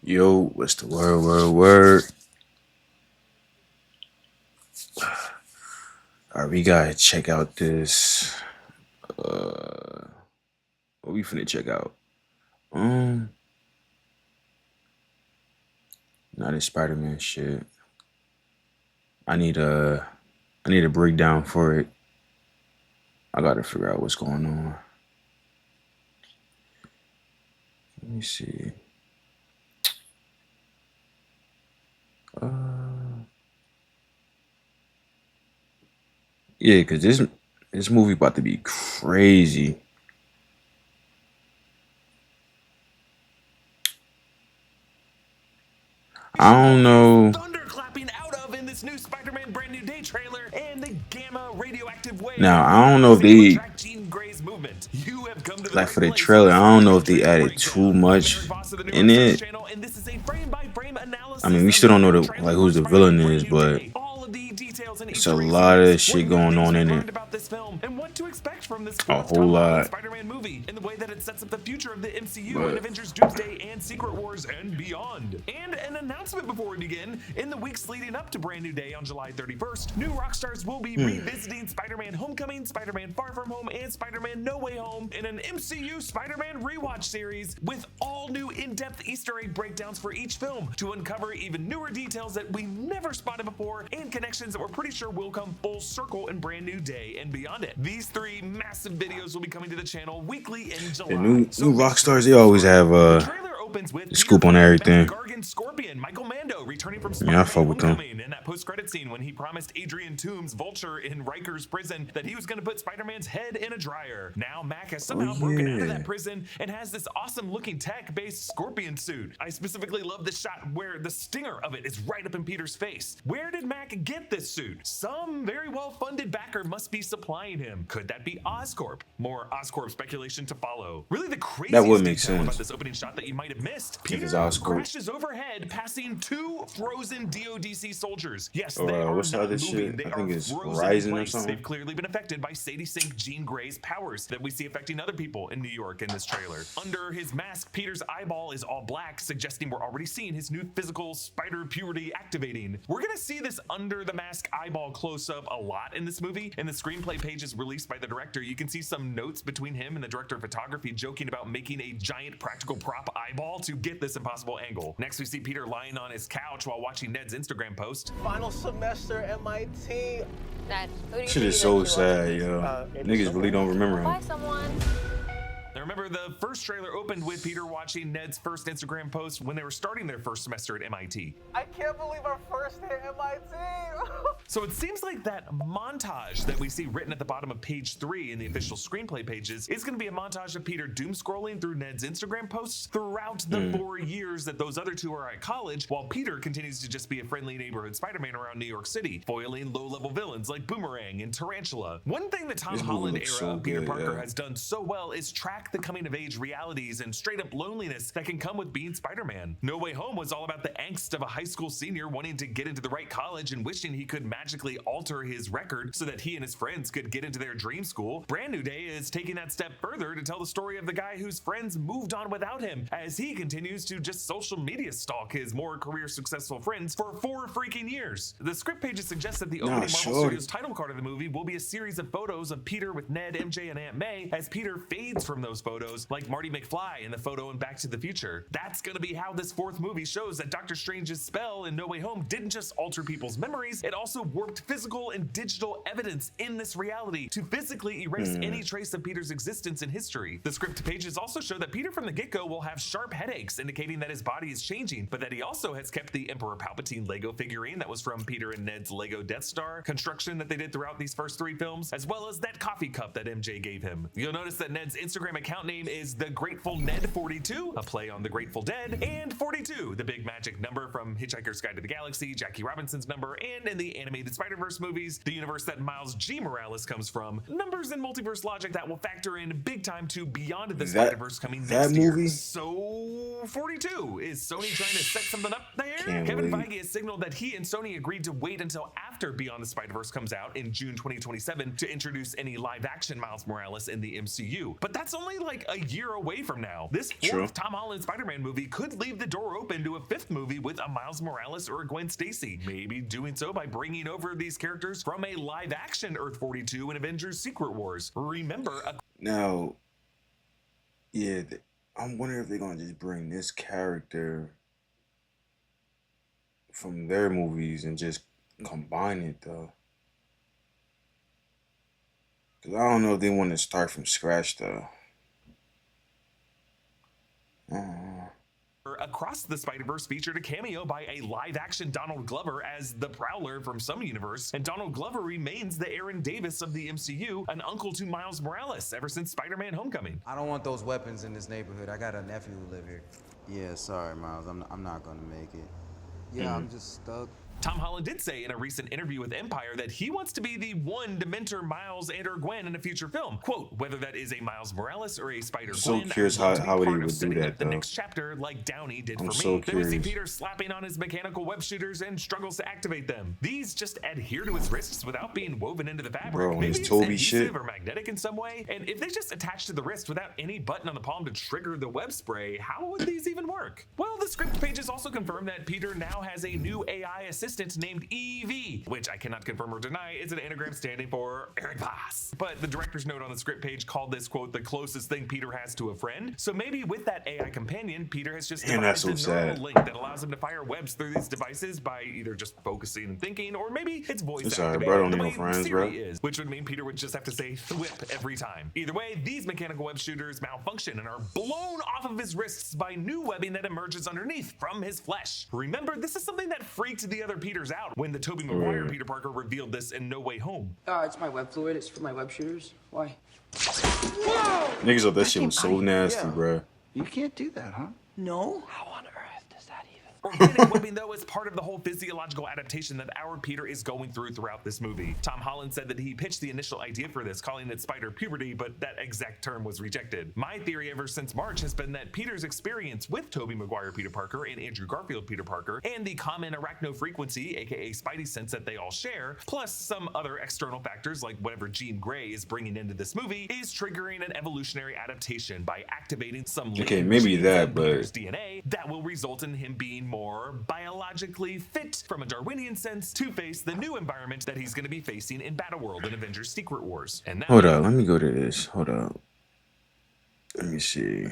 Yo, what's the word? Alright, we gotta check out this. What we finna check out? Um, Not this Spider-Man shit. I need a, I need a breakdown for it. I gotta figure out what's going on. Let me see. Uh, yeah, cause this movie about to be crazy. I don't know. Thunderclapping out of in this new Spider-Man Brand New Day trailer and the gamma radioactive wave. Now I don't know if Single they track Jean Grey's movement. You have come to the like right for the place trailer. for I don't know if they trailer added too breakdown. I'm much Eric Voss of the New in Rockstars it. channel, and this is a frame-by-frame analysis. I mean, we still don't know who's the villain is, Brand New but Day. All of the details and it's a Easter eggs lot in of this. shit What new going things on we in it. learned about this film and what to expect from this A fourth whole Tom Holland lot. Spider-Man movie and the way that it sets up the future of the MCU But and Avengers Doomsday and Secret Wars and beyond. And an announcement before we begin. In the weeks leading up to Brand New Day on July 31st, New Rockstars will be revisiting Spider-Man Homecoming, Spider-Man Far From Home, and Spider-Man No Way Home in an MCU Spider-Man rewatch series with all new in-depth Easter egg breakdowns for each film to uncover even newer details that we never spotted before and connections that we're pretty sure will come full circle in Brand New Day and beyond it. These three massive videos will be coming to the channel weekly in July. the new rock stars, they always have The trailer opens with the Peter scoop on finally everything. met Gargan Scorpion, Michael Mando, returning from Yeah, I Spider-Man fuck with them. Homecoming in that post-credit scene when he promised Adrian Toomes, Vulture in Riker's prison, that he was going to put Spider-Man's head in a dryer. Now Mac has somehow broken out of that prison and has this awesome-looking tech-based Scorpion suit. I specifically love the shot where the stinger of it is right up in Peter's face. Where did Mac get this suit? Some very well-funded backer must be supplying him. Could that be Oscorp? More Oscorp speculation to follow. Really, the That craziest would make detail about sense this opening shot that you might have missed. if it's Peter Oscorp. crashes overhead, passing two frozen DODC soldiers. Yes, Or they are what's the not other moving. shit? They I are think it's frozen in Horizon or place. something. They've clearly been affected by Sadie Sink Jean Grey's powers that we see affecting other people in New York in this trailer. Under his mask, Peter's eyeball is all black, suggesting we're already seeing his new physical spider puberty activating. We're gonna see this under the mask eyeball close-up a lot in this movie. In the screenplay pages released by the director, you can see some notes between him and the director of photography joking about making a giant practical prop eyeball to get this impossible angle. Next, we see Peter lying on his couch while watching Ned's Instagram post. Final semester MIT. Ned, who do you Shit think is is so actually sad, yo. Niggas really don't remember Bye, him. someone. Now remember, the first trailer opened with Peter watching Ned's first Instagram post when they were starting their first semester at MIT. I can't believe our first day at MIT. So it seems like that montage that we see written at the bottom of page 3 in the official screenplay pages is going to be a montage of Peter doom scrolling through Ned's Instagram posts throughout the 4 years that those other two are at college, while Peter continues to just be a friendly neighborhood Spider-Man around New York City, foiling low-level villains like Boomerang and Tarantula. One thing the Tom This movie Holland looks era so of Peter good, Parker yeah. has done so well is track the coming-of-age realities and straight-up loneliness that can come with being Spider-Man. No Way Home was all about the angst of a high school senior wanting to get into the right college and wishing he could magically alter his record so that he and his friends could get into their dream school. Brand New Day is taking that step further to tell the story of the guy whose friends moved on without him as he continues to just social media stalk his more career successful friends for 4 freaking years. The script pages suggest that the opening Marvel shorty. Studios title card of the movie will be a series of photos of Peter with Ned, MJ, and Aunt May as Peter fades from those photos like Marty McFly in the photo in Back to the Future. That's gonna be how this fourth movie shows that Doctor Strange's spell in No Way Home didn't just alter people's memories, it also warped physical and digital evidence in this reality to physically erase any trace of Peter's existence in history. The script pages also show that Peter from the get-go will have sharp headaches, indicating that his body is changing, but that he also has kept the Emperor Palpatine Lego figurine that was from Peter and Ned's Lego Death Star construction that they did throughout these first 3 films, as well as that coffee cup that MJ gave him. You'll notice that Ned's Instagram account name is The Grateful Ned 42, a play on the Grateful Dead, and 42, the big magic number from Hitchhiker's Guide to the Galaxy, Jackie Robinson's number, and in the animated Spider-Verse movies, the universe that Miles G. Morales comes from. Numbers and multiverse logic that will factor in big time to Beyond the Spider-Verse coming that next movie? year. So 42, is Sony trying to set something up there? Can't Kevin wait. Feige has signaled that he and Sony agreed to wait until after Beyond the Spider-Verse comes out in June 2027 to introduce any live-action Miles Morales in the MCU. But that's only only like a year away from now. This fourth True. Tom Holland Spider-Man movie could leave the door open to a fifth movie with a Miles Morales or a Gwen Stacy, maybe doing so by bringing over these characters from a live-action Earth 42 and Avengers Secret Wars. Remember, Now, yeah, I'm wondering if they're gonna just bring this character from their movies and just combine it though. Cause I don't know if they want to start from scratch though. Uh, Across the Spider-Verse featured a cameo by a live-action Donald Glover as the Prowler from some universe, and Donald Glover remains the Aaron Davis of the MCU, an uncle to Miles Morales ever since Spider-Man Homecoming. I don't want those weapons in this neighborhood. I got a nephew who live here. Yeah, sorry, Miles. I'm not gonna make it. Yeah, I'm just stuck. Tom Holland did say in a recent interview with Empire that he wants to be the one to mentor Miles and or Gwen in a future film. Quote, whether that is a Miles Morales or a Spider-Gwen, so curious how he would do that the though. next chapter like Downey did I'm for so me. Then we see curious. Peter slapping on his mechanical web shooters and struggles to activate them. These just adhere to his wrists without being woven into the fabric. Bro, Maybe his it's Toby adhesive shit. or magnetic in some way. And if they just attach to the wrist without any button on the palm to trigger the web spray, how would these even work? Well, the script pages also confirm that Peter now has a new AI assistant named EV, which I cannot confirm or deny is an anagram standing for Eric Voss. But the director's note on the script page called this, quote, the closest thing Peter has to a friend. So maybe with that AI companion, Peter has just Damn, that's devised so a neural sad. link that allows him to fire webs through these devices by either just focusing and thinking, or maybe it's voice It's alright, activated bro. I don't the need no way friends, Siri bro. is, which would mean Peter would just have to say thwip every time. Either way, these mechanical web shooters malfunction and are blown off of his wrists by new webbing that emerges underneath from his flesh. Remember, this is something that freaked the other Peters out when the Tobey Maguire Peter Parker revealed this in No Way Home. It's my web fluid. It's for my web shooters. Why? Niggas thought that shit was so nasty, bro. You can't do that, huh? No. How on earth does that even? Organic webbing, though, is part of the whole physiological adaptation that our Peter is going through throughout this movie. Tom Holland said that he pitched the initial idea for this, calling it spider puberty, but that exact term was rejected. My theory ever since March has been that Peter's experience with Tobey Maguire Peter Parker and Andrew Garfield Peter Parker, and the common arachno frequency, aka Spidey sense that they all share, plus some other external factors like whatever Jean Grey is bringing into this movie, is triggering an evolutionary adaptation by activating some Okay, latent maybe genes that, in but Peter's DNA that will result in him being more biologically fit from a Darwinian sense to face the new environment that he's going to be facing in Battleworld and Avengers Secret Wars. And that hold up, let me go to this. Hold up. Let me see.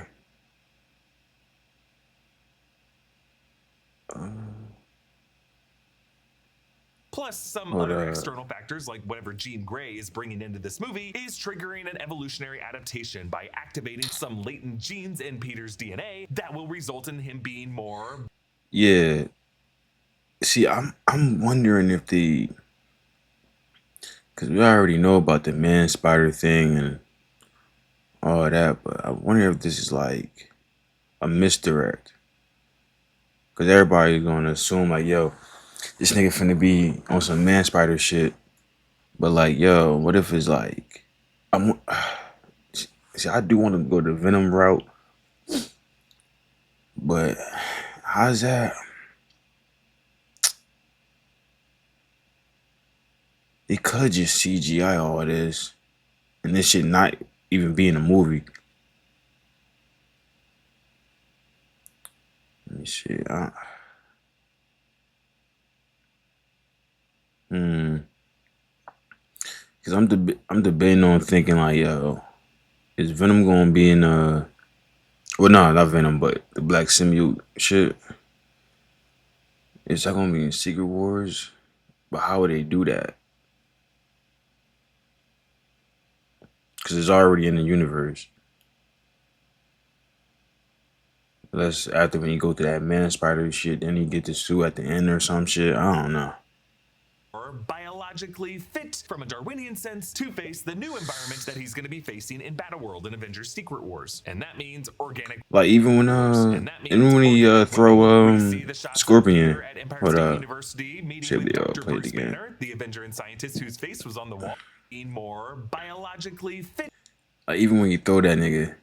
plus some Hold other up. external factors like whatever Jean Grey is bringing into this movie is triggering an evolutionary adaptation by activating some latent genes in Peter's DNA that will result in him being more. Yeah. See, I'm wondering if the, because we already know about the man spider thing and all that, but I wonder if this is like a misdirect. Because everybody's gonna assume like, yo, this nigga finna be on some man spider shit. But like, yo, what if it's like, see, I do want to go the Venom route, but how's that? They could just CGI all this, and this should not even be in a movie. Let me see. Cause I'm debating on thinking like, yo, is Venom gonna be in well, no, not Venom, but the Black Symbiote shit. Is that gonna be in Secret Wars? But how would they do that? Because it's already in the universe. Unless after when you go through that man spider shit, then you get the suit at the end or some shit. I don't know. Or biologically fit from a Darwinian sense to face the new environment that he's going to be facing in Battleworld and Avengers Secret Wars. And that means organic. Like even when he throw Scorpion. Hold up. Should be play it again. The Avenger and scientist whose face was on the wall, being more biologically fit. Like even when you throw that nigga.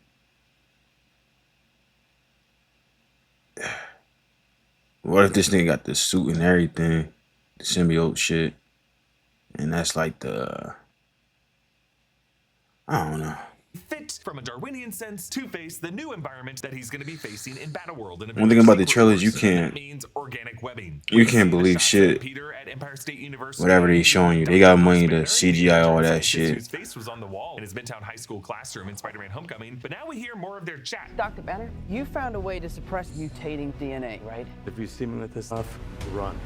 What if this nigga got the suit and everything? The symbiote shit. And that's like the, I don't know. Fit fit, from a Darwinian sense, to face the new environment that he's going to be facing in Battleworld. And One thing about the trailers, that means organic webbing. you can't believe shit. Peter at Empire State University, whatever they showing you, they got money to CGI all that shit. Whose face was on the wall in his Midtown High School classroom in Spider-Man: Homecoming. But now we hear more of their chat. Dr. Banner, you found a way to suppress mutating DNA, right? If you see me with this stuff, run.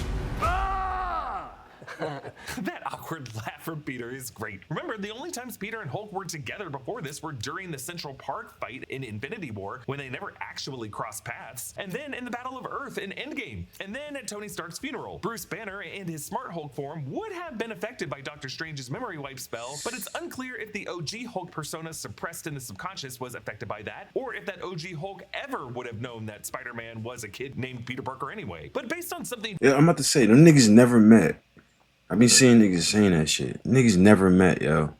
That awkward laugh from Peter is great. Remember, the only times Peter and Hulk were together before this were during the Central Park fight in Infinity War, when they never actually crossed paths, and then in the Battle of Earth in Endgame, and then at Tony Stark's funeral. Bruce Banner and his Smart Hulk form would have been affected by Doctor Strange's memory wipe spell, but it's unclear if the OG Hulk persona suppressed in the subconscious was affected by that, or if that OG Hulk ever would have known that Spider-Man was a kid named Peter Parker anyway. But based on something... Yeah, I'm about to say, them niggas never met. I been seeing niggas saying that shit. Niggas never met, yo.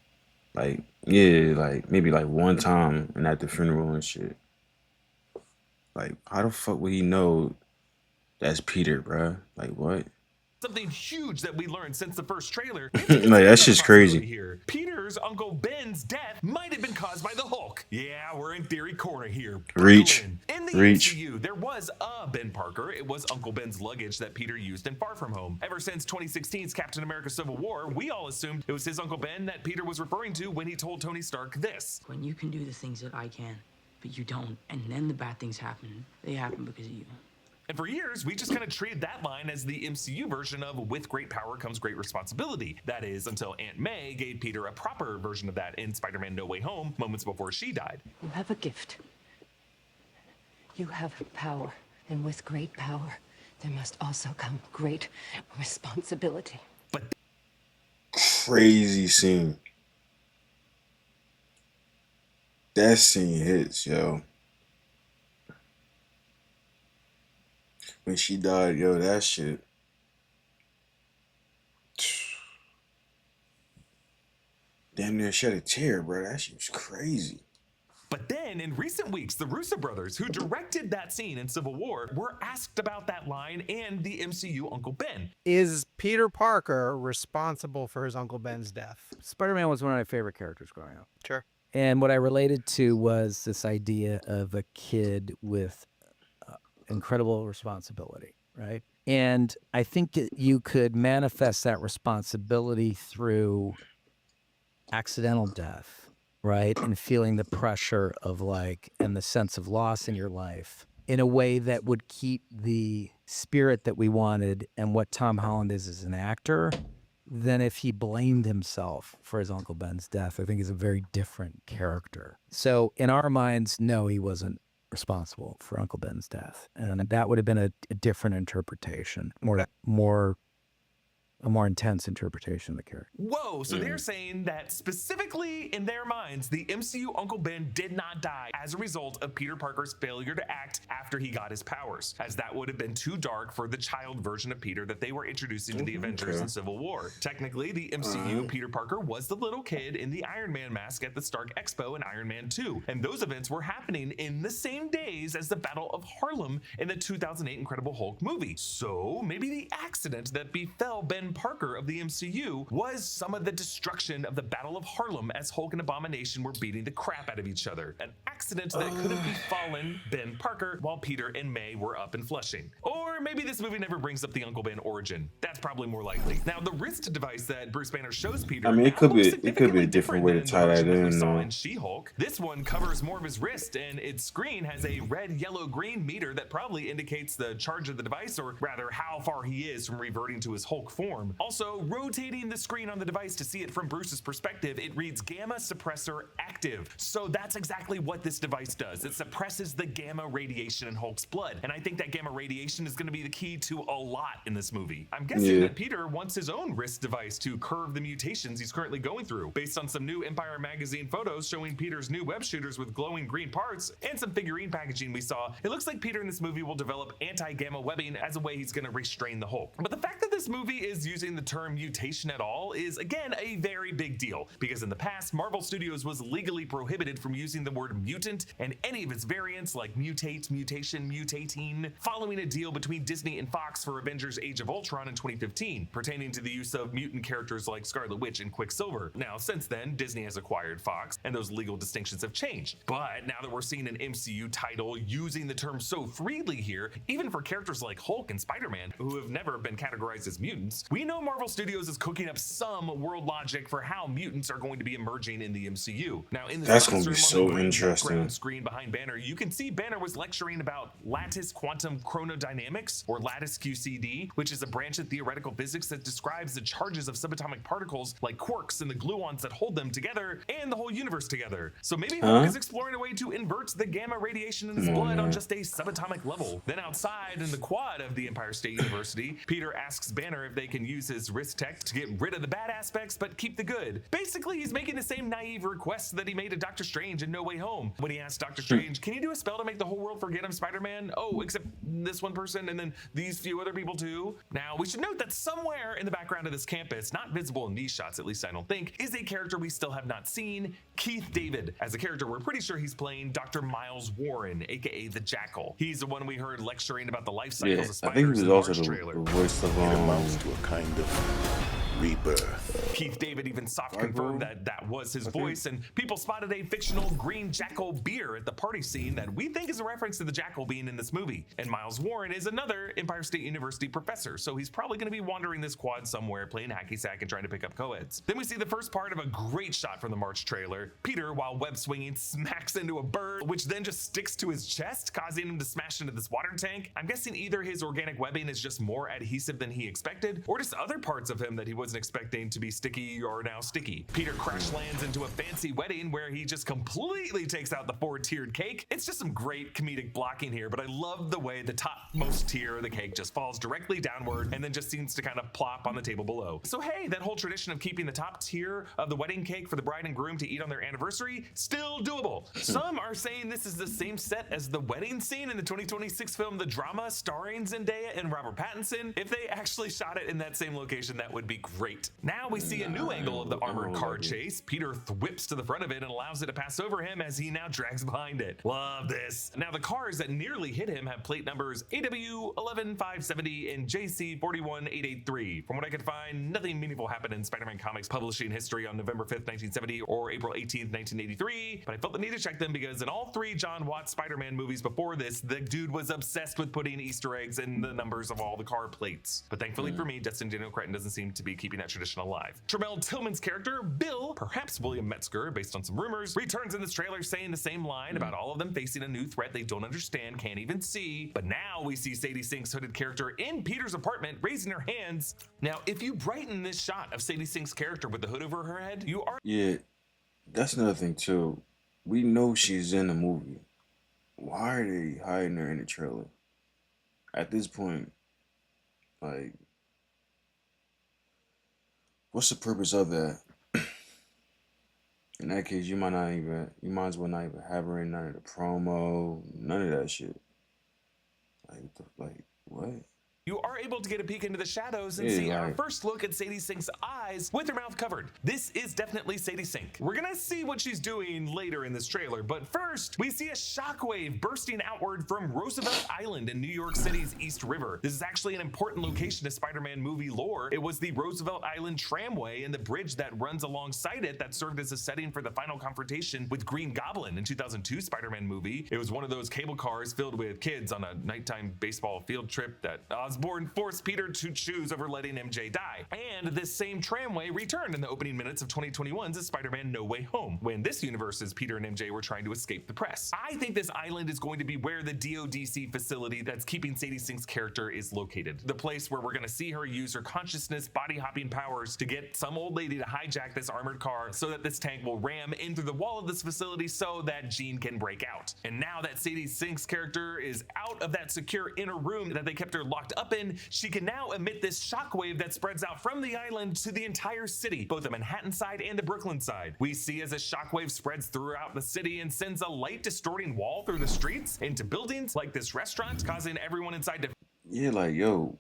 Like, yeah, like, maybe like one time and at the funeral and shit. Like, how the fuck would he know that's Peter, bruh? Like, what? Something huge that we learned since the first trailer. Like, that's just crazy. Here. Peter's Uncle Ben's death might have been caused by the Hulk. Yeah, we're in theory corner here. Reach. In the MCU, there was a Ben Parker. It was Uncle Ben's luggage that Peter used in Far From Home. Ever since 2016's Captain America Civil War, we all assumed it was his Uncle Ben that Peter was referring to when he told Tony Stark this. When you can do the things that I can, but you don't, and then the bad things happen, they happen because of you. And for years, we just kind of treated that line as the MCU version of with great power comes great responsibility. That is, until Aunt May gave Peter a proper version of that in Spider-Man No Way Home, moments before she died. You have a gift. You have power. And with great power, there must also come great responsibility. But crazy scene. That scene hits, yo. When she died, yo, that shit. Damn near shed a tear, bro. That shit was crazy. But then, in recent weeks, the Russo brothers, who directed that scene in Civil War, were asked about that line and the MCU Uncle Ben. Is Peter Parker responsible for his Uncle Ben's death? Spider-Man was one of my favorite characters growing up. Sure. And what I related to was this idea of a kid with incredible responsibility, right? And I think that you could manifest that responsibility through accidental death, right? And feeling the pressure of and the sense of loss in your life in a way that would keep the spirit that we wanted and what Tom Holland is as an actor than if he blamed himself for his Uncle Ben's death. I think he's a very different character. So in our minds, no, he wasn't responsible for Uncle Ben's death, and that would have been a different interpretation, a more intense interpretation of the character. Whoa, so they're saying that specifically in their minds, the MCU Uncle Ben did not die as a result of Peter Parker's failure to act after he got his powers, as that would have been too dark for the child version of Peter that they were introducing to the Avengers in Civil War. Technically, the MCU Peter Parker was the little kid in the Iron Man mask at the Stark Expo in Iron Man 2, and those events were happening in the same days as the Battle of Harlem in the 2008 Incredible Hulk movie. So maybe the accident that befell Ben Parker of the MCU was some of the destruction of the Battle of Harlem as Hulk and Abomination were beating the crap out of each other. An accident that could have befallen Ben Parker while Peter and May were up in Flushing. Or maybe this movie never brings up the Uncle Ben origin. That's probably more likely. Now, the wrist device that Bruce Banner shows Peter, I mean, it could be a different way to tie that in. In She-Hulk. This one covers more of his wrist, and its screen has a red, yellow, green meter that probably indicates the charge of the device, or rather how far he is from reverting to his Hulk form. Also, rotating the screen on the device to see it from Bruce's perspective, it reads gamma suppressor active. So that's exactly what this device does. It suppresses the gamma radiation in Hulk's blood. And I think that gamma radiation is going to be the key to a lot in this movie. I'm guessing that Peter wants his own wrist device to curve the mutations he's currently going through. Based on some new Empire magazine photos showing Peter's new web shooters with glowing green parts and some figurine packaging we saw, it looks like Peter in this movie will develop anti-gamma webbing as a way he's going to restrain the Hulk. But the fact that this movie is Studios using the term mutation at all is again a very big deal, because in the past, Marvel Studios was legally prohibited from using the word mutant and any of its variants like mutate, mutation, mutating, following a deal between Disney and Fox for Avengers Age of Ultron in 2015, pertaining to the use of mutant characters like Scarlet Witch and Quicksilver. Now, since then, Disney has acquired Fox, and those legal distinctions have changed. But now that we're seeing an MCU title using the term so freely here, even for characters like Hulk and Spider-Man, who have never been categorized as mutants, we know Marvel Studios is cooking up some world logic for how mutants are going to be emerging in the MCU. Now, in That's gonna be so interesting. Screen behind Banner, you can see Banner was lecturing about lattice quantum chronodynamics, or lattice QCD, which is a branch of theoretical physics that describes the charges of subatomic particles like quarks and the gluons that hold them together and the whole universe together. So maybe Hulk is exploring a way to invert the gamma radiation in his blood on just a subatomic level. Then outside in the quad of the Empire State University, Peter asks Banner if they can use his wrist tech to get rid of the bad aspects but keep the good. Basically, he's making the same naive request that he made to Doctor Strange in No Way Home when he asked Doctor Strange, can you do a spell to make the whole world forget I'm Spider-Man? Oh, except this one person and then these few other people too. Now, we should note that somewhere in the background of this campus, not visible in these shots, at least I don't think, is a character we still have not seen, Keith David. As a character, we're pretty sure he's playing Dr. Miles Warren, aka the Jackal. He's the one we heard lecturing about the life cycles of I think spiders he in was the also March the trailer. voice of amounts to a kind of rebirth. Keith David even soft confirmed that that was his voice, and people spotted a fictional green Jackal beer at the party scene that we think is a reference to the Jackal being in this movie. And Miles Warren is another Empire State University professor, so he's probably going to be wandering this quad somewhere, playing hacky sack and trying to pick up co-eds. Then we see the first part of a great shot from the March trailer. Peter, while web swinging, smacks into a bird, which then just sticks to his chest, causing him to smash into this water tank. I'm guessing either his organic webbing is just more adhesive than he expected, or just other parts of him that he wasn't expecting to be sticky are now sticky. Peter crash lands into a fancy wedding where he just completely takes out the 4-tiered cake. It's just some great comedic blocking here, but I love the way the topmost tier of the cake just falls directly downward and then just seems to kind of plop on the table below. So hey, that whole tradition of keeping the top tier of the wedding cake for the bride and groom to eat on their anniversary, still doable. Some are saying this is the same set as the wedding scene in the 2026 film The Drama, starring Zendaya and Robert Pattinson. If they actually shot it in that same location, that would be great. Now we see a new angle of the armored car chase. Peter whips to the front of it and allows it to pass over him as he now drags behind it. Love this. Now the cars that nearly hit him have plate numbers AW11570 and JC41883. From what I could find, nothing meaningful happened in Spider-Man comics publishing history on November 5th, 1970 or April 18th, 1983, but I felt the need to check them because in all three John Watts Spider-Man movies before this, the dude was obsessed with putting Easter eggs in the numbers of all the car plates. But thankfully for me, Destin Daniel Cretton doesn't seem to be keeping that tradition alive. Tremel Tillman's character, Bill, perhaps William Metzger, based on some rumors, returns in this trailer saying the same line about all of them facing a new threat they don't understand, can't even see. But now we see Sadie Sink's hooded character in Peter's apartment raising her hands. Now, if you brighten this shot of Sadie Sink's character with the hood over her head, you are— Yeah, that's another thing too. We know she's in the movie. Why are they hiding her in the trailer? At this point, like, what's the purpose of that? In that case, you might as well not even have her in none of the promo, none of that shit. Like what? You are able to get a peek into the shadows and see our first look at Sadie Sink's eyes with her mouth covered. This is definitely Sadie Sink. We're gonna see what she's doing later in this trailer, but first, we see a shockwave bursting outward from Roosevelt Island in New York City's East River. This is actually an important location to Spider-Man movie lore. It was the Roosevelt Island tramway and the bridge that runs alongside it that served as a setting for the final confrontation with Green Goblin in 2002 Spider-Man movie. It was one of those cable cars filled with kids on a nighttime baseball field trip that Osborn forced Peter to choose over letting MJ die. And this same tramway returned in the opening minutes of 2021's Spider-Man No Way Home, when this universe's Peter and MJ were trying to escape the press. I think this island is going to be where the DODC facility that's keeping Sadie Sink's character is located. The place where we're gonna see her use her consciousness body hopping powers to get some old lady to hijack this armored car so that this tank will ram in through the wall of this facility so that Jean can break out. And now that Sadie Sink's character is out of that secure inner room that they kept her locked up in, she can now emit this shockwave that spreads out from the island to the entire city, both the Manhattan side and the Brooklyn side. We see as a shockwave spreads throughout the city and sends a light distorting wall through the streets into buildings like this restaurant, causing everyone inside to— Yeah, like, yo,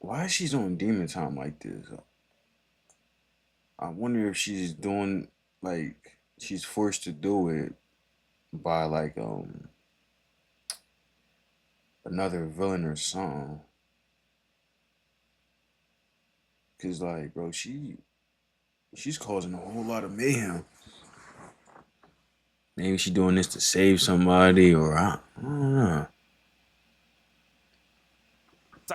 why is she on demon time like this? I wonder if she's doing like she's forced to do it by like another villain or something. Cause like, bro, she's causing a whole lot of mayhem. Maybe she doing this to save somebody, or I don't know.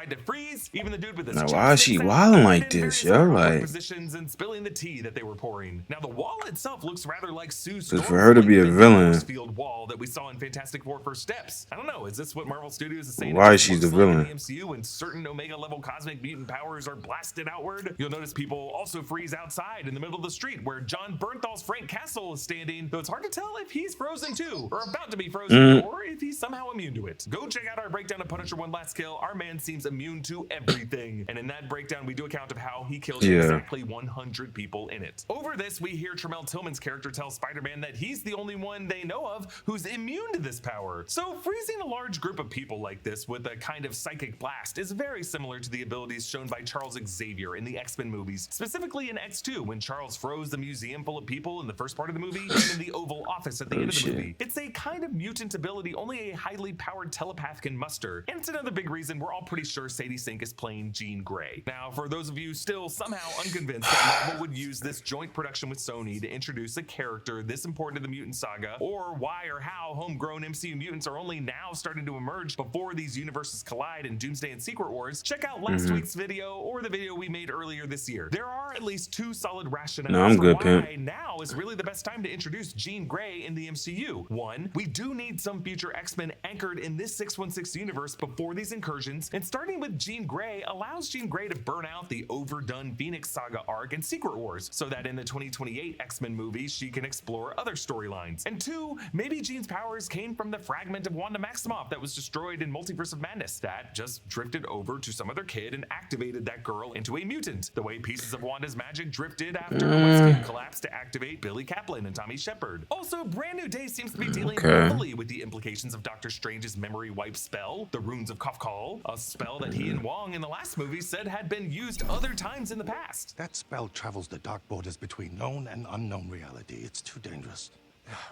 To freeze even the dude with his Now, why is she chopsticks out, wilding and like in this, various yo? other awkward Like, positions and spilling the tea that they were pouring. Now the wall itself looks rather like Sue cause for Storm's her to be a bending villain, force field wall that we saw in Fantastic Four First Steps. I don't know, is this what Marvel Studios is saying? why It is she looks the like in villain? the MCU when certain Omega level cosmic mutant powers are blasted outward? You'll notice people also freeze outside in the middle of the street where John Bernthal's Frank Castle is standing, though it's hard to tell if he's frozen too, or about to be frozen, or if he's somehow immune to it. Go check out our breakdown of Punisher One Last Kill. Our man seems immune to everything, and in that breakdown we do account of how he killed exactly 100 people in it. Over this, we hear Tremel Tillman's character tell Spider-Man that he's the only one they know of who's immune to this power. So freezing a large group of people like this with a kind of psychic blast is very similar to the abilities shown by Charles Xavier in the X-Men movies, specifically in X2 when Charles froze the museum full of people in the first part of the movie, and in the Oval Office at the end of the movie. It's a kind of mutant ability only a highly powered telepath can muster, and it's another big reason we're all pretty sure Sadie Sink is playing Jean Grey. Now, for those of you still somehow unconvinced that Marvel would use this joint production with Sony to introduce a character this important to the mutant saga, or why or how homegrown MCU mutants are only now starting to emerge before these universes collide in Doomsday and Secret Wars, check out last week's video or the video we made earlier this year. There are at least two solid rationales for why now is really the best time to introduce Jean Grey in the MCU. One, we do need some future X-Men anchored in this 616 universe before these incursions, and starting with Jean Grey allows Jean Grey to burn out the overdone Phoenix Saga arc in Secret Wars, so that in the 2028 X-Men movies she can explore other storylines. And two, maybe Jean's powers came from the fragment of Wanda Maximoff that was destroyed in Multiverse of Madness that just drifted over to some other kid and activated that girl into a mutant, the way pieces of Wanda's magic drifted after Westview collapsed to activate Billy Kaplan and Tommy Shepard. Also, Brand New Day seems to be dealing heavily with the implications of Doctor Strange's memory wipe spell, the Runes of Kafkal, a spell that he and Wong in the last movie said had been used other times in the past. That spell travels the dark borders between known and unknown reality. It's too dangerous.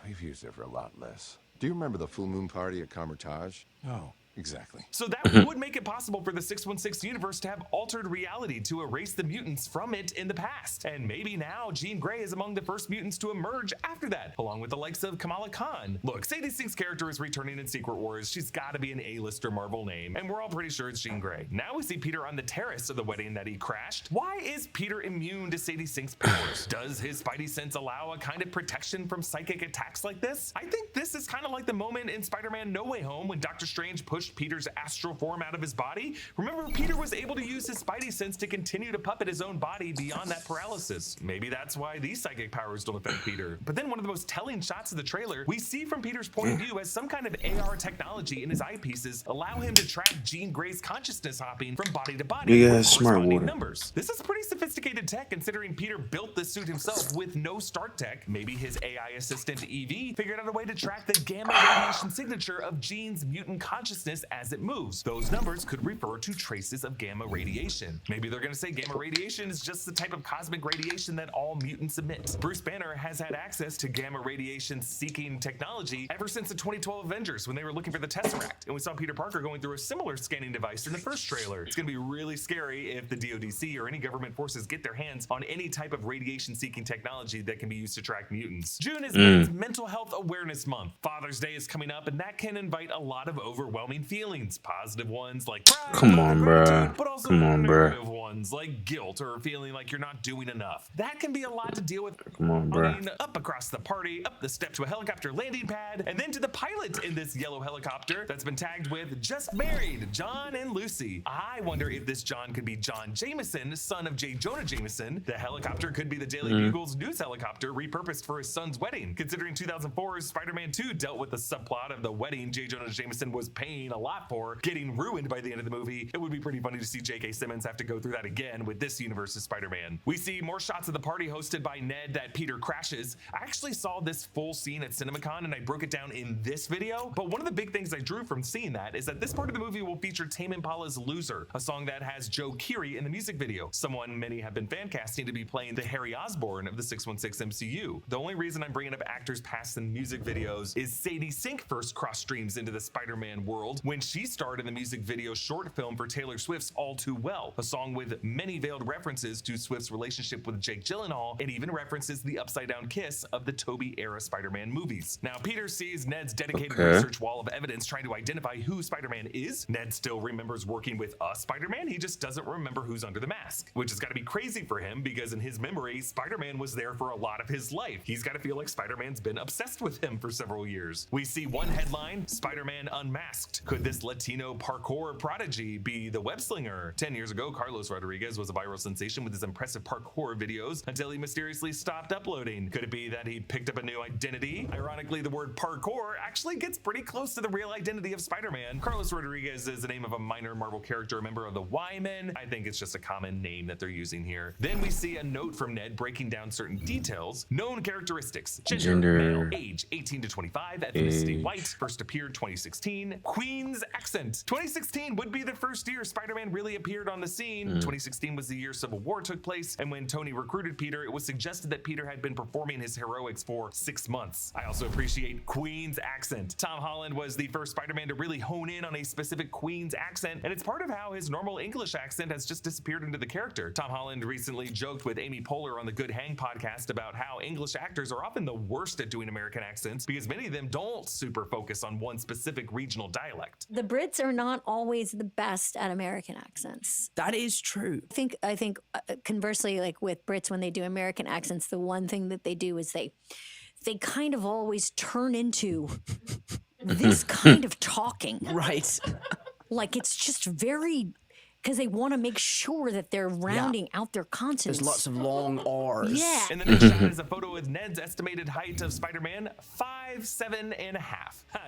We've used it for a lot less. Do you remember the full moon party at Carmitage? No. Exactly. So that would make it possible for the 616 universe to have altered reality to erase the mutants from it in the past. And maybe now Jean Grey is among the first mutants to emerge after that, along with the likes of Kamala Khan. Look, Sadie Sink's character is returning in Secret Wars. She's got to be an A-lister Marvel name, and we're all pretty sure it's Jean Grey. Now we see Peter on the terrace of the wedding that he crashed. Why is Peter immune to Sadie Sink's powers? Does his spidey sense allow a kind of protection from psychic attacks like this? I think this is kind of like the moment in Spider-Man No Way Home when Doctor Strange pushed Peter's astral form out of his body. Remember, Peter was able to use his spidey sense to continue to puppet his own body beyond that paralysis. Maybe that's why these psychic powers don't affect Peter. But then one of the most telling shots of the trailer, we see from Peter's point of view as some kind of AR technology in his eyepieces allow him to track Jean Grey's consciousness hopping from body to body with corresponding numbers. This is pretty sophisticated tech considering Peter built the suit himself with no Stark tech. Maybe his AI assistant Evie figured out a way to track the gamma radiation signature of Jean's mutant consciousness as it moves. Those numbers could refer to traces of gamma radiation. Maybe they're gonna say gamma radiation is just the type of cosmic radiation that all mutants emit. Bruce Banner has had access to gamma radiation seeking technology ever since the 2012 Avengers when they were looking for the Tesseract, and we saw Peter Parker going through a similar scanning device in the first trailer. It's gonna be really scary if the DoDC or any government forces get their hands on any type of radiation seeking technology that can be used to track mutants. June is Men's Mental Health Awareness Month. Father's Day is coming up, and that can invite a lot of overwhelming feelings. Positive ones like pride, come on, bruh. but also Come on, negative bruh. ones like guilt or feeling like you're not doing enough. That can be a lot to deal with. Come on, bruh. Up across the party, up the step to a helicopter landing pad, and then to the pilot in this yellow helicopter that's been tagged with just married, John and Lucy. I wonder if this John could be John Jameson, son of J. Jonah Jameson. The helicopter could be the Daily Bugle's news helicopter repurposed for his son's wedding. Considering 2004's Spider-Man 2 dealt with the subplot of the wedding J. Jonah Jameson was paying a lot for getting ruined by the end of the movie, it would be pretty funny to see J.K. Simmons have to go through that again with this universe's Spider-Man. We see more shots of the party hosted by Ned that Peter crashes. I actually saw this full scene at CinemaCon and I broke it down in this video, but one of the big things I drew from seeing that is that this part of the movie will feature Tame Impala's Loser, a song that has Joe Keery in the music video, someone many have been fan casting to be playing the Harry Osborn of the 616 MCU. The only reason I'm bringing up actors past in music videos is Sadie Sink first cross streams into the Spider-Man world when she starred in the music video short film for Taylor Swift's All Too Well, a song with many veiled references to Swift's relationship with Jake Gyllenhaal and even references the upside down kiss of the Tobey era Spider-Man movies. Now Peter sees Ned's dedicated research wall of evidence trying to identify who Spider-Man is. Ned still remembers working with a Spider-Man, he just doesn't remember who's under the mask, which has got to be crazy for him because in his memory, Spider-Man was there for a lot of his life. He's got to feel like Spider-Man's been obsessed with him for several years. We see one headline, Spider-Man Unmasked. Could this Latino parkour prodigy be the web slinger? 10 years ago, Carlos Rodriguez was a viral sensation with his impressive parkour videos until he mysteriously stopped uploading. Could it be that he picked up a new identity? Ironically, the word parkour actually gets pretty close to the real identity of Spider-Man. Carlos Rodriguez is the name of a minor Marvel character, a member of the Y-Men. I think it's just a common name that they're using here. Then we see a note from Ned breaking down certain details. Known characteristics: gender, male, age 18 to 25, ethnicity white, first appeared 2016, Queen's accent. 2016 would be the first year Spider-Man really appeared on the scene. 2016 was the year Civil War took place, and when Tony recruited Peter, it was suggested that Peter had been performing his heroics for 6 months. I also appreciate Queen's accent. Tom Holland was the first Spider-Man to really hone in on a specific Queen's accent, and it's part of how his normal English accent has just disappeared into the character. Tom Holland recently joked with Amy Poehler on the Good Hang podcast about how English actors are often the worst at doing American accents because many of them don't super focus on one specific regional dialect. The Brits are not always the best at American accents. That is true. I think conversely, like with Brits, when they do American accents, the one thing that they do is they kind of always turn into this kind of talking. Right. Like it's just very, because they want to make sure that they're rounding out their consonants. There's lots of long R's. Yeah. And the next shot is a photo with Ned's estimated height of Spider-Man, 5'7.5".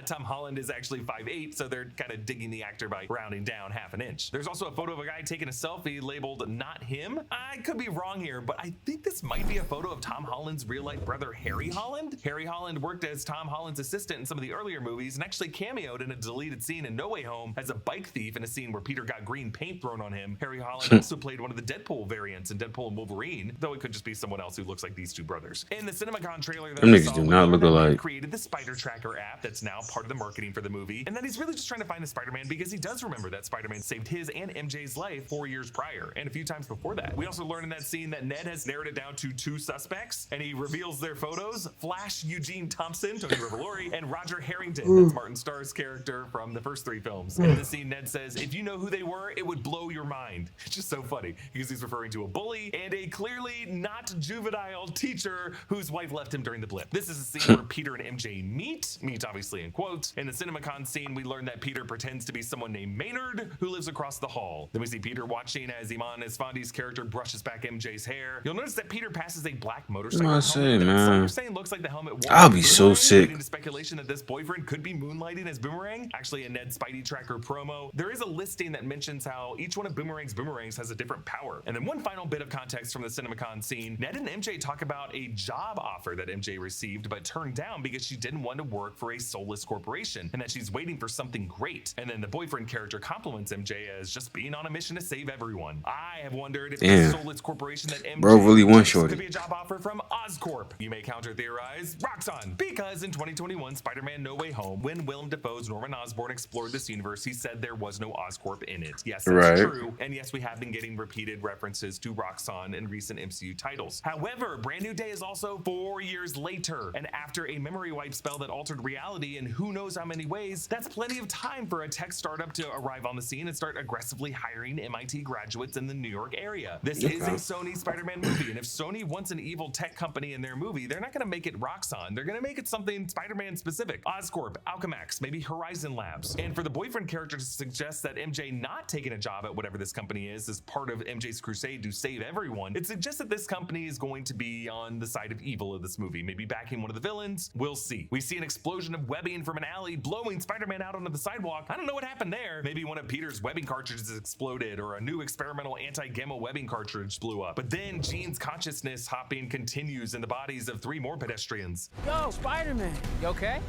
Tom Holland is actually 5'8", so they're kind of digging the actor by rounding down half an inch. There's also a photo of a guy taking a selfie labeled "not him." I could be wrong here, but I think this might be a photo of Tom Holland's real-life brother, Harry Holland. Harry Holland worked as Tom Holland's assistant in some of the earlier movies and actually cameoed in a deleted scene in No Way Home as a bike thief in a scene where Peter got green paint thrown on him. Harry Holland also played one of the Deadpool variants in Deadpool and Wolverine, though it could just be someone else who looks like these two brothers. In the CinemaCon trailer that Them I niggas saw, do we not learned look that Ned alike. created the Spider Tracker app that's now part of the marketing for the movie, and that he's really just trying to find the Spider-Man because he does remember that Spider-Man saved his and MJ's life 4 years prior, and a few times before that. We also learned in that scene that Ned has narrowed it down to 2 suspects, and he reveals their photos: Flash Eugene Thompson, Tony Revolori, and Roger Harrington. That's Martin Starr's character from the first 3 films. And in the scene, Ned says, "If you know who they were, it would blow your mind." It's just so funny because he's referring to a bully and a clearly not juvenile teacher whose wife left him during the blip. This is a scene where Peter and MJ meet obviously in quotes. In the CinemaCon scene, we learn that Peter pretends to be someone named Maynard who lives across the hall. Then we see Peter watching as Iman Esfandi's character brushes back MJ's hair. You'll notice that Peter passes a black motorcycle helmet that some are saying looks like the helmet worn I'll by be Boomerang, so sick. leading to speculation that this boyfriend could be moonlighting as Boomerang. Actually, in Ned's Spidey Tracker promo, there is a listing that mentions how each one of Boomerang's boomerangs has a different power. And then one final bit of context from the CinemaCon scene, Ned and MJ talk about a job offer that MJ received but turned down because she didn't want to work for a soulless corporation and that she's waiting for something great. And then the boyfriend character compliments MJ as just being on a mission to save everyone. I have wondered if the soulless corporation that MJ Bro really wants could shorty. be a job offer from Oscorp. You may counter theorize Roxxon, because in 2021 Spider-Man No Way Home, when Willem Dafoe's Norman Osborn explored this universe, he said there was no Oscorp in it. Yes, that's true. And yes, we have been getting repeated references to Roxxon in recent MCU titles. However, Brand New Day is also 4 years later, and after a memory wipe spell that altered reality in who knows how many ways, that's plenty of time for a tech startup to arrive on the scene and start aggressively hiring MIT graduates in the New York area. This is a Sony Spider-Man movie, and if Sony wants an evil tech company in their movie, they're not going to make it Roxxon. They're going to make it something Spider-Man specific. Oscorp, Alchemax, maybe Horizon Labs. And for the boyfriend character to suggest that MJ not taking a job job at whatever this company is as part of MJ's crusade to save everyone, it suggests that this company is going to be on the side of evil of this movie, maybe backing one of the villains. We'll see. We see an explosion of webbing from an alley blowing Spider-Man out onto the sidewalk. I don't know what happened there. Maybe one of Peter's webbing cartridges exploded, or a new experimental anti-gamma webbing cartridge blew up. But then Jean's consciousness hopping continues in the bodies of 3 more pedestrians. Yo, Spider-Man, you okay?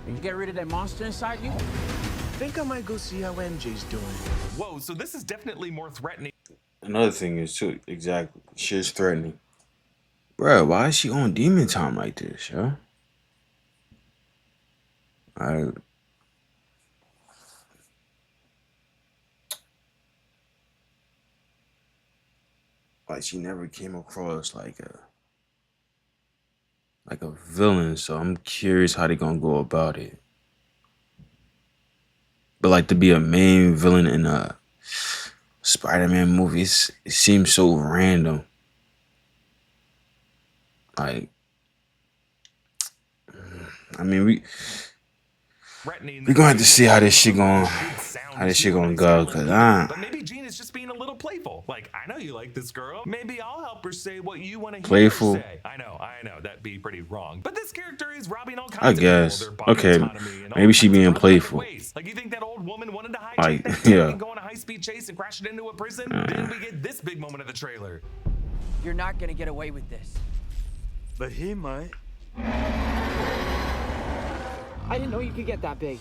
Did you get rid of that monster inside you? Think I might go see how MJ's doing. Whoa, so this is definitely more threatening. Another thing is too, exactly, shit's threatening. Bro, why is she on demon time like this, yo? Like she never came across like a villain, so I'm curious how they gonna go about it. But like to be a main villain in a Spider-Man movie, it seems so random. Like, I mean, we're gonna have to see how this shit gonna go, cause But maybe Jean is just being a little playful. Like, I know you like this girl. Maybe I'll help her say what you want to hear Playful? her say. I know, that'd be pretty wrong. But this character is robbing all kinds I of guess. people, their body Okay, autonomy and all maybe she kinds of being unlikely playful. ways. Like, you think that old woman wanted to hijack Like, that tank yeah. and go on a high-speed chase and crash it into a prison? Then we get this big moment of the trailer. You're not gonna get away with this. But he might. I didn't know you could get that big.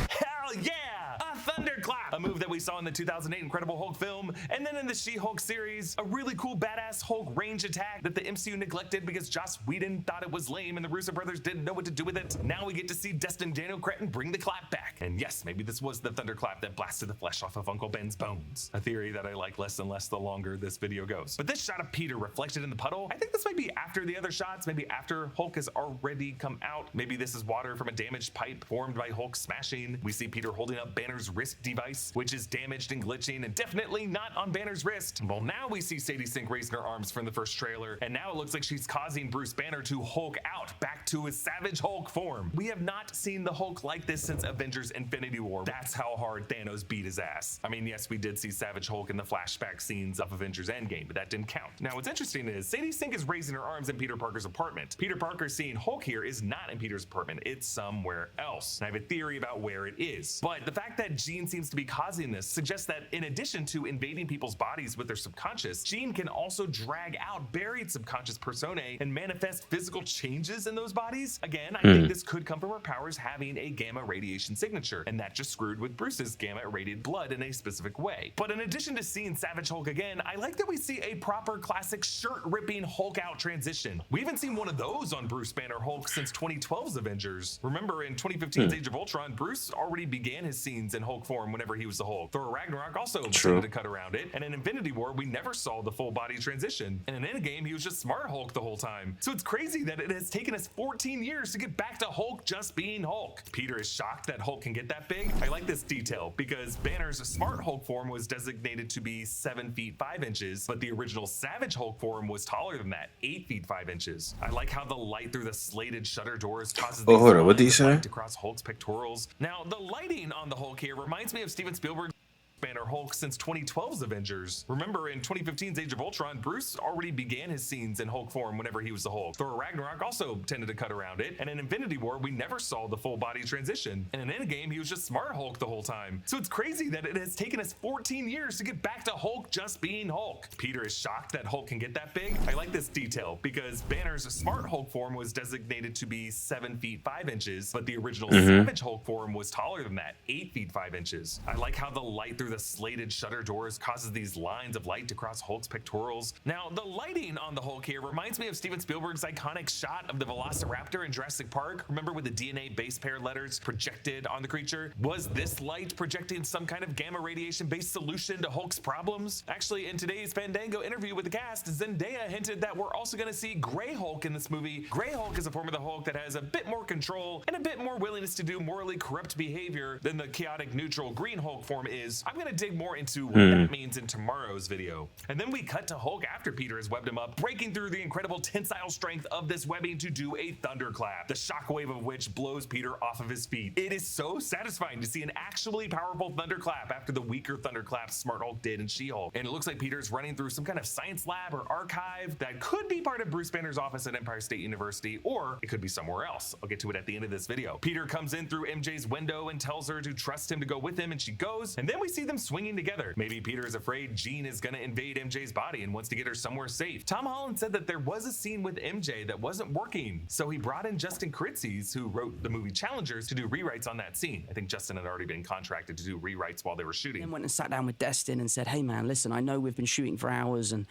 Hell yeah! A thunderclap! A move that we saw in the 2008 Incredible Hulk film, and then in the She-Hulk series, a really cool badass Hulk range attack that the MCU neglected because Joss Whedon thought it was lame and the Russo brothers didn't know what to do with it. Now we get to see Destin Daniel Cretton bring the clap back. And yes, maybe this was the thunderclap that blasted the flesh off of Uncle Ben's bones. A theory that I like less and less the longer this video goes. But this shot of Peter reflected in the puddle, I think this might be after the other shots, maybe after Hulk has already come out. Maybe this is water from a damaged pipe formed by Hulk smashing. We see Peter holding up Banner's wrist device, which is damaged and glitching, and definitely not on Banner's wrist. Well, now we see Sadie Sink raising her arms from the first trailer, and now it looks like she's causing Bruce Banner to Hulk out back to his Savage Hulk form. We have not seen the Hulk like this since Avengers Infinity War. That's how hard Thanos beat his ass. I mean, yes, we did see Savage Hulk in the flashback scenes of Avengers Endgame, but that didn't count. Now, what's interesting is Sadie Sink is raising her arms in Peter Parker's apartment. Peter Parker seeing Hulk here is not in Peter's apartment, it's somewhere else. And I have a theory about where it is. But the fact that Jean seems to be causing this suggests that in addition to invading people's bodies with their subconscious, Jean can also drag out buried subconscious personae and manifest physical changes in those bodies. Again, I think this could come from her powers having a gamma radiation signature, and that just screwed with Bruce's gamma irradiated blood in a specific way. But in addition to seeing Savage Hulk again, I like that we see a proper classic shirt-ripping Hulk out transition. We haven't seen one of those on Bruce Banner Hulk since 2012's Avengers. Remember, in 2015's Age of Ultron, Bruce already began his scenes in Hulk form whenever he was the Hulk. Thor Ragnarok also tended to cut around it, and in Infinity War, we never saw the full body transition. And in Endgame, he was just Smart Hulk the whole time. So it's crazy that it has taken us 14 years to get back to Hulk just being Hulk. Peter is shocked that Hulk can get that big. I like this detail because Banner's Smart Hulk form was designated to be 7 feet 5 inches, but the original Savage Hulk form was taller than that, 8 feet 5 inches. I like how the light through the slated shutter doors causes these hold on, what did he say? across Hulk's pectorals. Now, the lighting on the Hulk here reminds me of Steven Spielberg's Banner Hulk since 2012's Avengers. Remember, in 2015's Age of Ultron, Bruce already began his scenes in Hulk form whenever he was the Hulk. Thor Ragnarok also tended to cut around it, and in Infinity War, we never saw the full body transition. And in Endgame, he was just Smart Hulk the whole time. So it's crazy that it has taken us 14 years to get back to Hulk just being Hulk. Peter is shocked that Hulk can get that big. I like this detail because Banner's Smart Hulk form was designated to be 7 feet 5 inches, but the original Savage Hulk form was taller than that, 8 feet 5 inches. I like how the light through the slated shutter doors causes these lines of light to cross Hulk's pectorals. Now, the lighting on the Hulk here reminds me of Steven Spielberg's iconic shot of the Velociraptor in Jurassic Park. Remember with the DNA base pair letters projected on the creature? Was this light projecting some kind of gamma radiation-based solution to Hulk's problems? Actually, in today's Fandango interview with the cast, Zendaya hinted that we're also going to see Grey Hulk in this movie. Grey Hulk is a form of the Hulk that has a bit more control and a bit more willingness to do morally corrupt behavior than the chaotic neutral Green Hulk form is. I gonna dig more into what that means in tomorrow's video. And then we cut to Hulk after Peter has webbed him up, breaking through the incredible tensile strength of this webbing to do a thunderclap, the shockwave of which blows Peter off of his feet. It is so satisfying to see an actually powerful thunderclap after the weaker thunderclaps Smart Hulk did in She-Hulk. And it looks like Peter's running through some kind of science lab or archive that could be part of Bruce Banner's office at Empire State University, or it could be somewhere else. I'll get to it at the end of this video. Peter comes in through MJ's window and tells her to trust him to go with him, and she goes, and then we see them swinging together. Maybe Peter is afraid Jean is gonna invade MJ's body and wants to get her somewhere safe. Tom Holland said that there was a scene with MJ that wasn't working, so he brought in Justin Kritzes, who wrote the movie Challengers, to do rewrites on that scene. I think Justin had already been contracted to do rewrites while they were shooting. Then went and sat down with Destin and said, hey man, listen, I know we've been shooting for hours and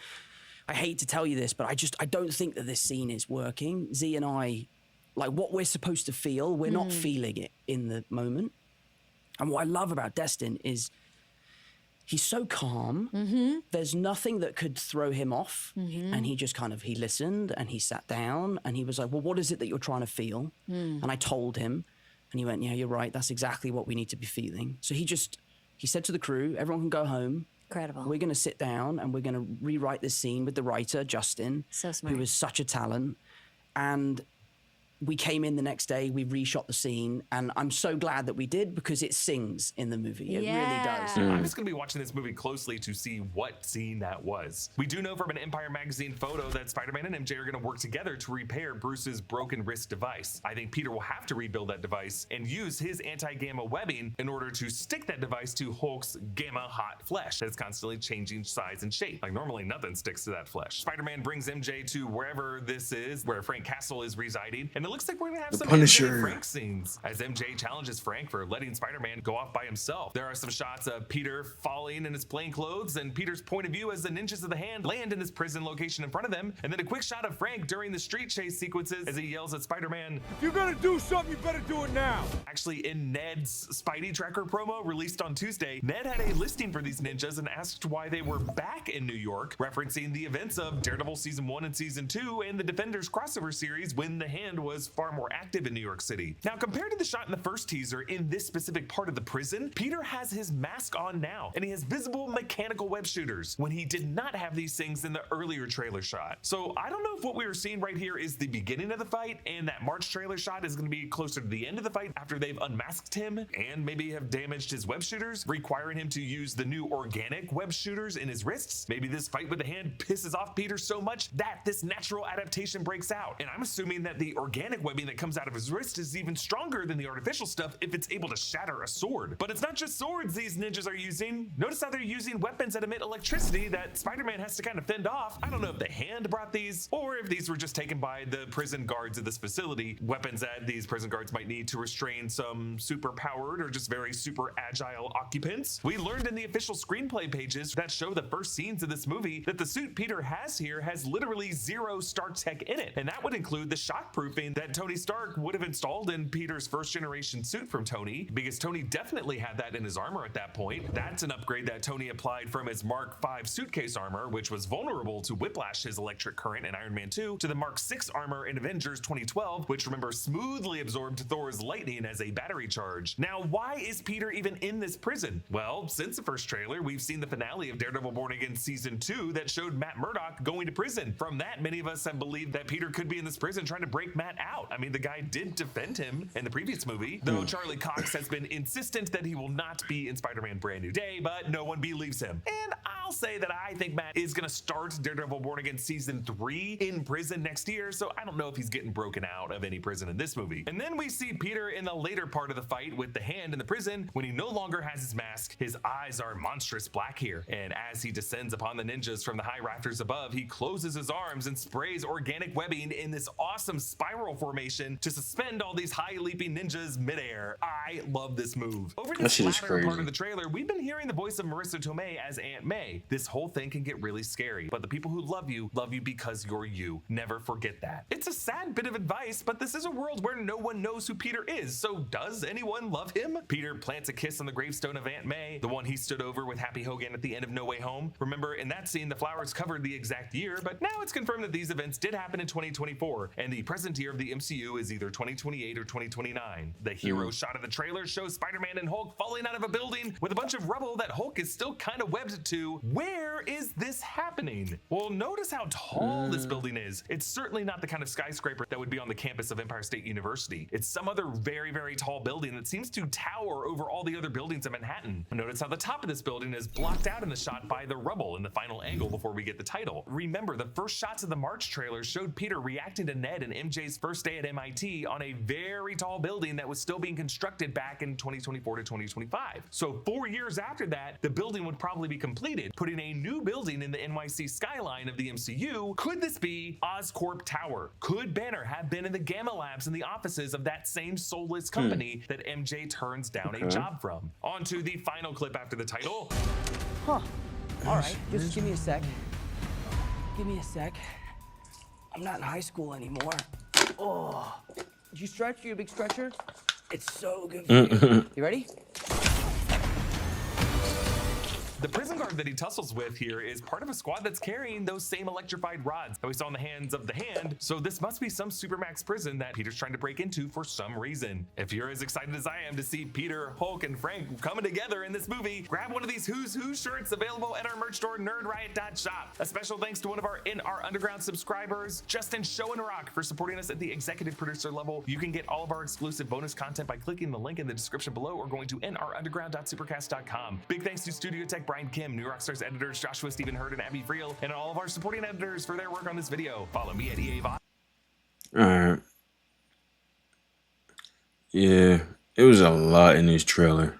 I hate to tell you this, but I don't think that this scene is working. Z and I, like what we're supposed to feel, we're not feeling it in the moment. And what I love about Destin is he's so calm. There's nothing that could throw him off. And he just he listened and he sat down and he was like, well, what is it that you're trying to feel? And I told him and he went, yeah, you're right. That's exactly what we need to be feeling. So he said to the crew, everyone can go home. Incredible. We're going to sit down and we're going to rewrite this scene with the writer, Justin, so smart, who is such a talent. And we came in the next day, we reshot the scene, and I'm so glad that we did because it sings in the movie. It really does. I'm just gonna be watching this movie closely to see what scene that was. We do know from an Empire magazine photo that Spider-Man and MJ are gonna work together to repair Bruce's broken wrist device. I think Peter will have to rebuild that device and use his anti-gamma webbing in order to stick that device to Hulk's gamma hot flesh that is constantly changing size and shape. Like normally nothing sticks to that flesh. Spider-Man brings MJ to wherever this is, where Frank Castle is residing, and it looks like we're gonna have some MJ Frank scenes as MJ challenges Frank for letting Spider-Man go off by himself. There are some shots of Peter falling in his plain clothes and Peter's point of view as the ninjas of the hand land in this prison location in front of them, and then a quick shot of Frank during the street chase sequences as he yells at Spider-Man, if you're gonna do something, you better do it now. Actually, in Ned's Spidey Tracker promo released on Tuesday, Ned had a listing for these ninjas and asked why they were back in New York, referencing the events of Daredevil Season 1 and Season 2 and the Defenders crossover series when the Hand was far more active in New York City. Now, compared to the shot in the first teaser in this specific part of the prison, Peter has his mask on now, and he has visible mechanical web shooters when he did not have these things in the earlier trailer shot. So I don't know if what we were seeing right here is the beginning of the fight, and that March trailer shot is going to be closer to the end of the fight after they've unmasked him and maybe have damaged his web shooters, requiring him to use the new organic web shooters in his wrists. Maybe this fight with the Hand pisses off Peter so much that this natural adaptation breaks out, and I'm assuming that the organic webbing that comes out of his wrist is even stronger than the artificial stuff if it's able to shatter a sword. But it's not just swords these ninjas are using. Notice how they're using weapons that emit electricity that Spider-Man has to kind of fend off. I don't know if the Hand brought these or if these were just taken by the prison guards of this facility, weapons that these prison guards might need to restrain some super powered or just very super agile occupants. We learned in the official screenplay pages that show the first scenes of this movie that the suit Peter has here has literally zero Stark tech in it, and that would include the shockproofing that Tony Stark would have installed in Peter's first generation suit from Tony, because Tony definitely had that in his armor at that point. That's an upgrade that Tony applied from his Mark V suitcase armor, which was vulnerable to Whiplash, his electric current in Iron Man 2, to the Mark VI armor in Avengers 2012, which remember smoothly absorbed Thor's lightning as a battery charge. Now, why is Peter even in this prison? Well, since the first trailer, we've seen the finale of Daredevil Born Again Season 2 that showed Matt Murdock going to prison. From that, many of us have believed that Peter could be in this prison trying to break Matt out. I mean, the guy did defend him in the previous movie, though Charlie Cox has been insistent that he will not be in Spider-Man Brand New Day, but no one believes him. And I'll say that I think Matt is gonna start Daredevil Born Again Season 3 in prison next year, so I don't know if he's getting broken out of any prison in this movie. And then we see Peter in the later part of the fight with the Hand in the prison when he no longer has his mask. His eyes are monstrous black here, and as he descends upon the ninjas from the high rafters above, he closes his arms and sprays organic webbing in this awesome spiral formation to suspend all these high leaping ninjas midair. I love this move. Over this latter part of the trailer, we've been hearing the voice of Marissa Tomei as Aunt May. This whole thing can get really scary, but the people who love you because you're you. Never forget that. It's a sad bit of advice, but this is a world where no one knows who Peter is, so does anyone love him? Peter plants a kiss on the gravestone of Aunt May, the one he stood over with Happy Hogan at the end of No Way Home. Remember, in that scene, the flowers covered the exact year, but now it's confirmed that these events did happen in 2024, and the present year of of the MCU is either 2028 or 2029. The hero shot of the trailer shows Spider-Man and Hulk falling out of a building with a bunch of rubble that Hulk is still kind of webbed to. Where is this happening? Well, notice how tall this building is. It's certainly not the kind of skyscraper that would be on the campus of Empire State University. It's some other very, very tall building that seems to tower over all the other buildings in Manhattan. Notice how the top of this building is blocked out in the shot by the rubble in the final angle before we get the title. Remember, the first shots of the March trailer showed Peter reacting to Ned and MJ's first day at MIT on a very tall building that was still being constructed back in 2024 to 2025. So 4 years after that, the building would probably be completed, putting a new building in the NYC skyline of the MCU. Could this be Oscorp Tower? Could Banner have been in the Gamma Labs in the offices of that same soulless company that MJ turns down a job from? On to the final clip after the title. Huh. All right, just give me a sec. Give me a sec. I'm not in high school anymore. Oh, did you stretch? You a big stretcher? It's so good for you. You ready? The prison guard that he tussles with here is part of a squad that's carrying those same electrified rods that we saw in the hands of the Hand, so this must be some Supermax prison that Peter's trying to break into for some reason. If you're as excited as I am to see Peter, Hulk, and Frank coming together in this movie, grab one of these Who's Who shirts available at our merch store, nerdriot.shop. A special thanks to one of our In Our Underground subscribers, Justin Show and Rock, for supporting us at the executive producer level. You can get all of our exclusive bonus content by clicking the link in the description below or going to nourunderground.supercast.com. Big thanks to Studio Tech Brian Kim, New Rockstars editors Joshua Stephen Hurd and Abby Friel, and all of our supporting editors for their work on this video. Follow me at EA Vod. Alright. Yeah, it was a lot in this trailer.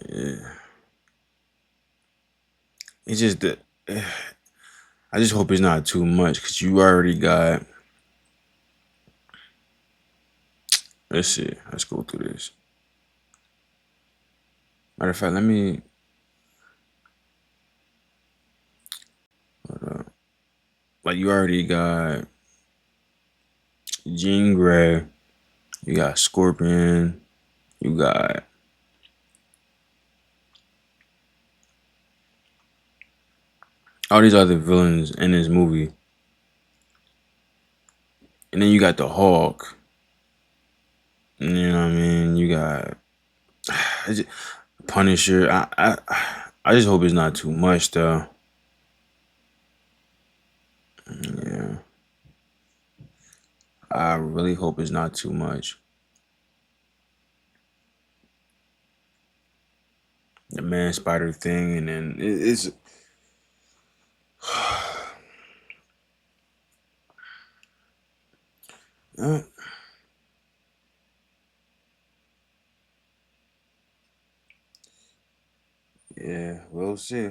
Yeah. It's just that I just hope it's not too much, because you already got. Let's see. Let's go through this. Matter of fact, let me. Hold up. Like, you already got Jean Grey, you got Scorpion, you got all these other villains in this movie, and then you got the Hulk. You know what I mean? You got Punisher. I just hope it's not too much, though. Yeah. I really hope it's not too much. The Man Spider thing, and then it's. Yeah, we'll see.